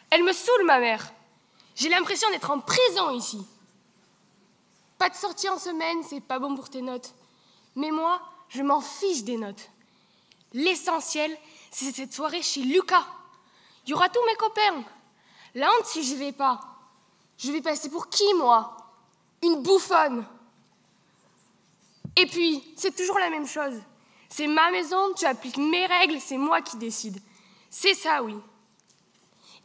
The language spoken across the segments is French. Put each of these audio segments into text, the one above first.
Elle me saoule, ma mère. J'ai l'impression d'être en prison ici. Pas de sortie en semaine, c'est pas bon pour tes notes. Mais moi, je m'en fiche des notes. L'essentiel, c'est cette soirée chez Lucas. Il y aura tous mes copains. La honte si j'y vais pas. Je vais passer pour qui, moi? Une bouffonne. Et puis, c'est toujours la même chose. C'est ma maison, tu appliques mes règles, c'est moi qui décide. C'est ça, oui.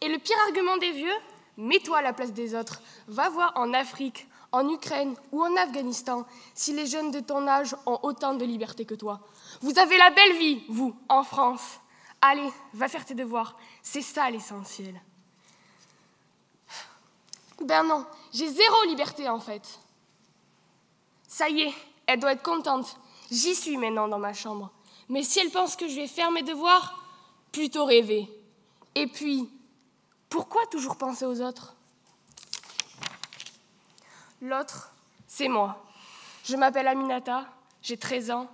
Et le pire argument des vieux, mets-toi à la place des autres. Va voir en Afrique, en Ukraine ou en Afghanistan si les jeunes de ton âge ont autant de liberté que toi. Vous avez la belle vie, vous, en France. Allez, va faire tes devoirs. C'est ça l'essentiel. Ben non, j'ai zéro liberté en fait. Ça y est, elle doit être contente. J'y suis maintenant dans ma chambre. Mais si elle pense que je vais faire mes devoirs, plutôt rêver. Et puis, pourquoi toujours penser aux autres? L'autre, c'est moi. Je m'appelle Aminata, j'ai 13 ans,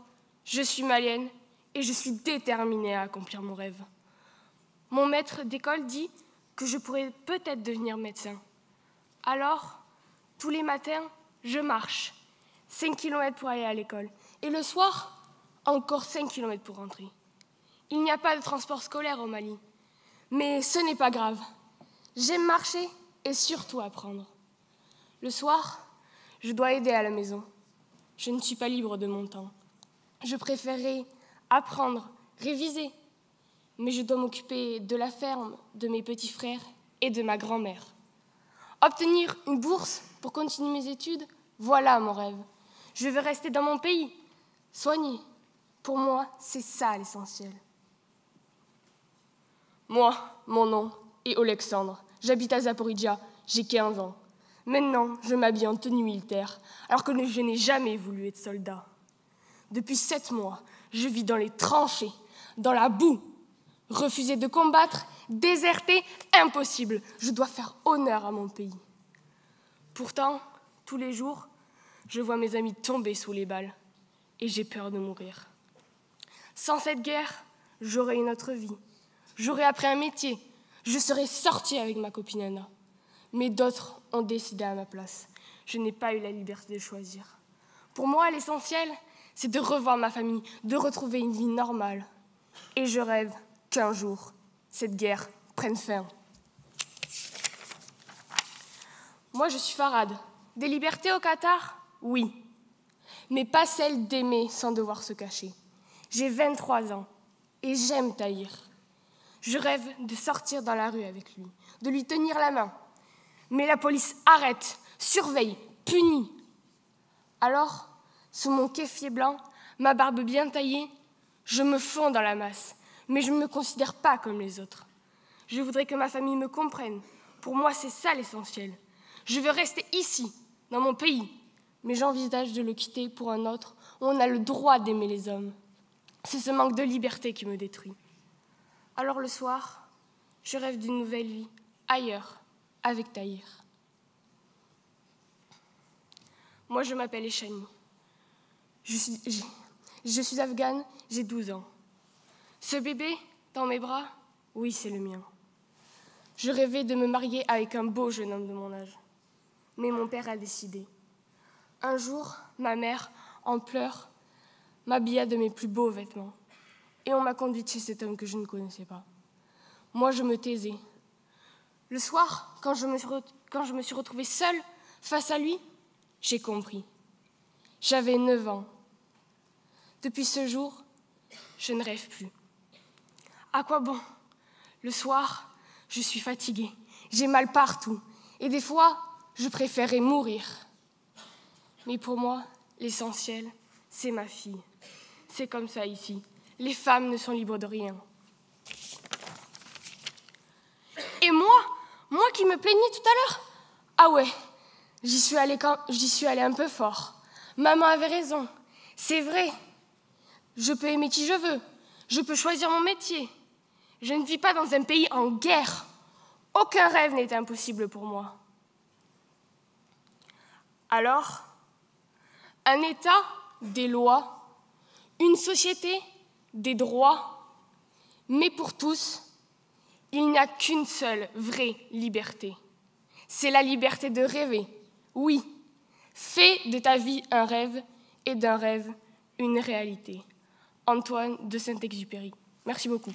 je suis malienne et je suis déterminée à accomplir mon rêve. Mon maître d'école dit que je pourrais peut-être devenir médecin. Alors, tous les matins, je marche. 5 km pour aller à l'école. Et le soir, encore 5 km pour rentrer. Il n'y a pas de transport scolaire au Mali. Mais ce n'est pas grave. J'aime marcher et surtout apprendre. Le soir, je dois aider à la maison. Je ne suis pas libre de mon temps. Je préférerais apprendre, réviser. Mais je dois m'occuper de la ferme, de mes petits frères et de ma grand-mère. Obtenir une bourse pour continuer mes études, voilà mon rêve. Je veux rester dans mon pays, soigner. Pour moi, c'est ça l'essentiel. Moi, mon nom est Alexandre. J'habite à Zaporizhia, j'ai 15 ans. Maintenant, je m'habille en tenue militaire, alors que je n'ai jamais voulu être soldat. Depuis 7 mois, je vis dans les tranchées, dans la boue. Refuser de combattre, déserter, impossible. Je dois faire honneur à mon pays. Pourtant, tous les jours, je vois mes amis tomber sous les balles et j'ai peur de mourir. Sans cette guerre, j'aurais une autre vie. J'aurais appris un métier. Je serais sortie avec ma copine Anna. Mais d'autres ont décidé à ma place. Je n'ai pas eu la liberté de choisir. Pour moi, l'essentiel, c'est de revoir ma famille, de retrouver une vie normale. Et je rêve qu'un jour, cette guerre prenne fin. Moi, je suis Farhad. Des libertés au Qatar? Oui. Mais pas celle d'aimer sans devoir se cacher. J'ai 23 ans et j'aime Tahir. Je rêve de sortir dans la rue avec lui, de lui tenir la main. Mais la police arrête, surveille, punit. Alors, sous mon kéfier blanc, ma barbe bien taillée, je me fonds dans la masse. Mais je ne me considère pas comme les autres. Je voudrais que ma famille me comprenne. Pour moi, c'est ça l'essentiel. Je veux rester ici, dans mon pays, mais j'envisage de le quitter pour un autre où on a le droit d'aimer les hommes. C'est ce manque de liberté qui me détruit. Alors le soir, je rêve d'une nouvelle vie, ailleurs, avec Tahir. Moi, je m'appelle Eshani. Je suis afghane, j'ai 12 ans. Ce bébé, dans mes bras, oui, c'est le mien. Je rêvais de me marier avec un beau jeune homme de mon âge. Mais mon père a décidé. Un jour, ma mère, en pleurs, m'habilla de mes plus beaux vêtements. Et on m'a conduite chez cet homme que je ne connaissais pas. Moi, je me taisais. Le soir, quand je me suis retrouvée seule face à lui, j'ai compris. J'avais 9 ans. Depuis ce jour, je ne rêve plus. À quoi bon? Le soir, je suis fatiguée. J'ai mal partout. Et des fois, je préférerais mourir. Mais pour moi, l'essentiel, c'est ma fille. C'est comme ça ici. Les femmes ne sont libres de rien. Et moi qui me plaignais tout à l'heure, ah ouais, j'y suis allée un peu fort. Maman avait raison. C'est vrai. Je peux aimer qui je veux. Je peux choisir mon métier. Je ne vis pas dans un pays en guerre. Aucun rêve n'est impossible pour moi. Alors, un État, des lois, une société, des droits, mais pour tous, Il n'y a qu'une seule vraie liberté. C'est la liberté de rêver. Oui, fais de ta vie un rêve et d'un rêve une réalité. Antoine de Saint-Exupéry. Merci beaucoup.